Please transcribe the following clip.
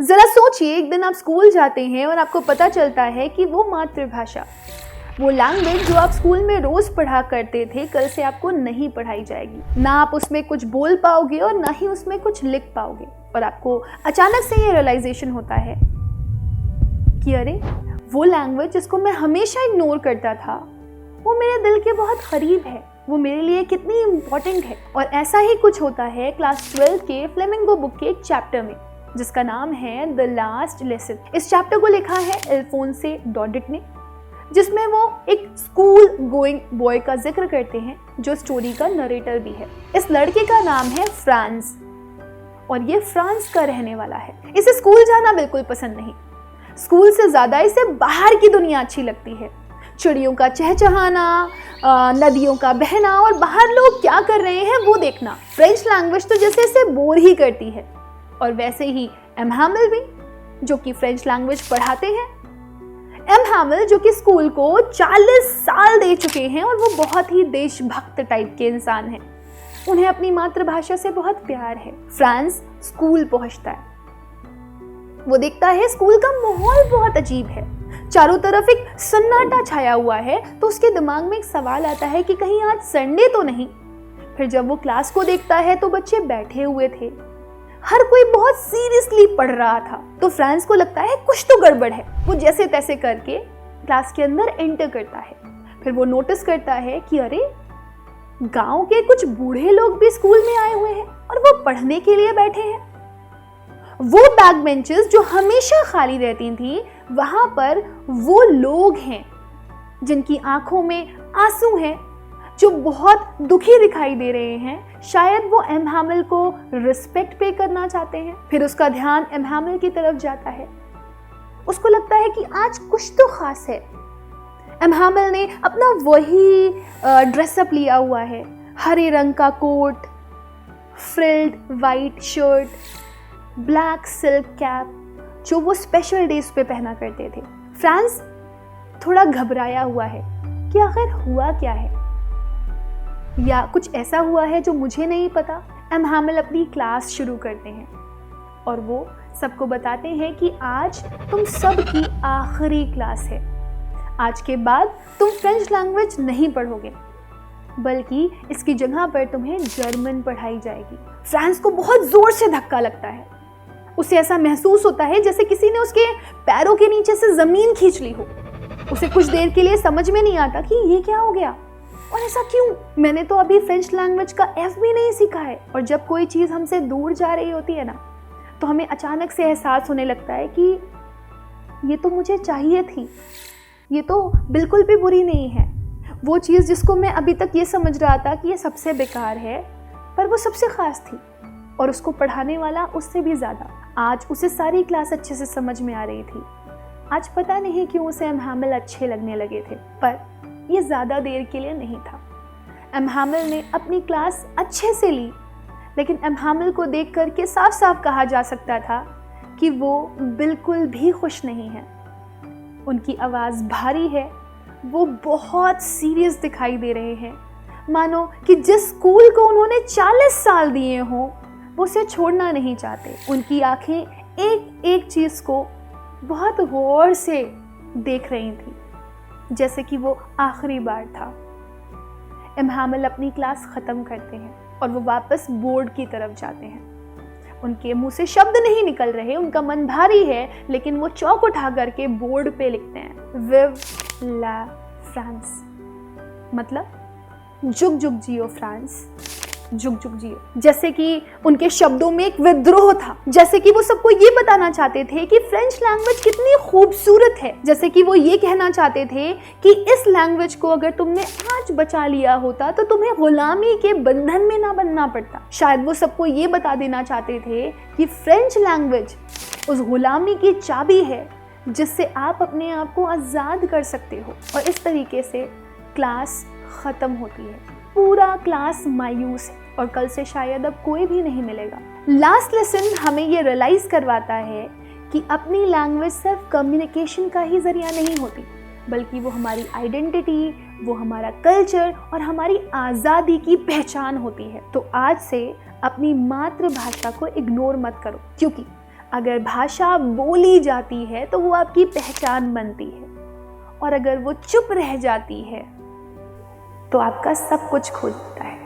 जरा सोचिए, एक दिन आप स्कूल जाते हैं और आपको पता चलता है कि वो मातृभाषा, वो लैंग्वेज जो आप स्कूल में रोज पढ़ा करते थे, कल से आपको नहीं पढ़ाई जाएगी। ना आप उसमें कुछ बोल पाओगे और ना ही उसमें कुछ लिख पाओगे। और आपको अचानक से ये रियलाइजेशन होता है कि अरे, वो लैंग्वेज जिसको मैं हमेशा इग्नोर करता था, वो मेरे दिल के बहुत करीब है, वो मेरे लिए कितनी इम्पोर्टेंट है। और ऐसा ही कुछ होता है क्लास 12 के फ्लेमिंगो बुक के एक चैप्टर में, जिसका नाम है द लास्ट लेसन। इस चैप्टर को लिखा है अल्फोंसे डॉडेट ने, जिसमें वो एक स्कूल गोइंग बॉय का जिक्र करते हैं, जो स्टोरी का नरेटर भी है। इस लड़के का नाम है फ्रांस और ये फ्रांस का रहने वाला है। इसे स्कूल जाना बिल्कुल पसंद नहीं। स्कूल से ज़्यादा इसे बाहर की दुनिया अच्छी लगती है। चिड़ियों का चहचहाना, नदियों का बहना और बाहर लोग क्या कर रहे हैं वो देखना। फ्रेंच लैंग्वेज तो जैसे इसे बोर ही करती है। और वैसे ही एम हैमिल भी, जो कि फ्रेंच लैंग्वेज पढ़ाते हैं। एम हैमिल जो कि स्कूल को 40 साल दे चुके हैं और वो बहुत ही देशभक्त टाइप के इंसान हैं। उन्हें अपनी मातृभाषा से बहुत प्यार है। फ्रांस स्कूल पहुंचता है। वो देखता है स्कूल का माहौल बहुत अजीब है, चारों तरफ एक सन्नाटा छाया हुआ है। तो उसके दिमाग में एक सवाल आता है कि कहीं आज संडे तो नहीं। फिर जब वो क्लास को देखता है तो बच्चे बैठे हुए थे, हर कोई बहुत सीरियसली पढ़ रहा था। तो फ्रांस को लगता है कुछ तो गड़बड़ है। वो जैसे तैसे करके क्लास के अंदर एंटर करता है। फिर वो नोटिस करता है कि अरे, गांव के कुछ बूढ़े लोग भी स्कूल में आए हुए हैं और वो पढ़ने के लिए बैठे हैं। वो बैक बेंचेस जो हमेशा खाली रहती थी, वहां पर वो लोग हैं जिनकी आंखों में आंसू हैं, जो बहुत दुखी दिखाई दे रहे हैं। शायद वो एम हैमिल को रिस्पेक्ट पे करना चाहते हैं। फिर उसका ध्यान एम हैमिल की तरफ जाता है। उसको लगता है कि आज कुछ तो खास है। एम हैमिल ने अपना वही ड्रेसअप लिया हुआ है, हरे रंग का coat, frilled white shirt, black silk cap, जो वो स्पेशल डेज पे पहना करते थे। फ्रांस थोड़ा घबराया हुआ है कि आखिर हुआ क्या है, या कुछ ऐसा हुआ है जो मुझे नहीं पता। एम हैमिल अपनी क्लास शुरू करते हैं और वो सबको बताते हैं कि आज तुम सबकी आखिरी क्लास है। आज के बाद तुम फ्रेंच लैंग्वेज नहीं पढ़ोगे, बल्कि इसकी जगह पर तुम्हें जर्मन पढ़ाई जाएगी। फ्रांस को बहुत जोर से धक्का लगता है। उसे ऐसा महसूस होता है जैसे किसी ने उसके पैरों के नीचे से जमीन खींच ली हो। उसे कुछ देर के लिए समझ में नहीं आता कि ये क्या हो गया और ऐसा क्यों। मैंने तो अभी फ्रेंच लैंग्वेज का एफ भी नहीं सीखा है। और जब कोई चीज़ हमसे दूर जा रही होती है ना, तो हमें अचानक से एहसास होने लगता है कि ये तो मुझे चाहिए थी, ये तो बिल्कुल भी बुरी नहीं है। वो चीज़ जिसको मैं अभी तक ये समझ रहा था कि ये सबसे बेकार है, पर वो सबसे ख़ास थी और उसको पढ़ाने वाला उससे भी ज़्यादा। आज उसे सारी क्लास अच्छे से समझ में आ रही थी। आज पता नहीं क्यों उसे एम हैमिल अच्छे लगने लगे थे, पर ये ज़्यादा देर के लिए नहीं था। एम हैमिल ने अपनी क्लास अच्छे से ली, लेकिन एम हैमिल को देख कर के साफ साफ कहा जा सकता था कि वो बिल्कुल भी खुश नहीं है। उनकी आवाज़ भारी है, वो बहुत सीरियस दिखाई दे रहे हैं, मानो कि जिस स्कूल को उन्होंने 40 साल दिए हों, वो उसे छोड़ना नहीं चाहते। उनकी आंखें एक एक चीज़ को बहुत गौर से देख रही थी, जैसे कि वो आखिरी बार था। एम हैमिल अपनी क्लास ख़त्म करते हैं और वो वापस बोर्ड की तरफ जाते हैं। उनके मुंह से शब्द नहीं निकल रहे, उनका मन भारी है, लेकिन वो चौक उठा करके बोर्ड पे लिखते हैं, विव ला फ्रांस, मतलब जुग जुग जियो फ्रांस, जुग जुग जियो। जैसे कि उनके शब्दों में एक विद्रोह था, जैसे कि वो सबको ये बताना चाहते थे कि फ्रेंच लैंग्वेज कितनी खूबसूरत है। जैसे कि वो ये कहना चाहते थे कि इस लैंग्वेज को अगर तुमने आज बचा लिया होता तो तुम्हें गुलामी के बंधन में ना बनना पड़ता। शायद वो सबको ये बता देना चाहते थे कि फ्रेंच लैंग्वेज उस गुलामी की चाबी है जिससे आप अपने आप को आज़ाद कर सकते हो। और इस तरीके से क्लास ख़त्म होती है। पूरा क्लास मायूस है और कल से शायद अब कोई भी नहीं मिलेगा। लास्ट लेसन हमें ये रियलाइज़ करवाता है कि अपनी लैंग्वेज सिर्फ कम्युनिकेशन का ही ज़रिया नहीं होती, बल्कि वो हमारी आइडेंटिटी, वो हमारा कल्चर और हमारी आज़ादी की पहचान होती है। तो आज से अपनी मातृभाषा को इग्नोर मत करो, क्योंकि अगर भाषा बोली जाती है तो वो आपकी पहचान बनती है, और अगर वो चुप रह जाती है तो आपका सब कुछ खो जाता है।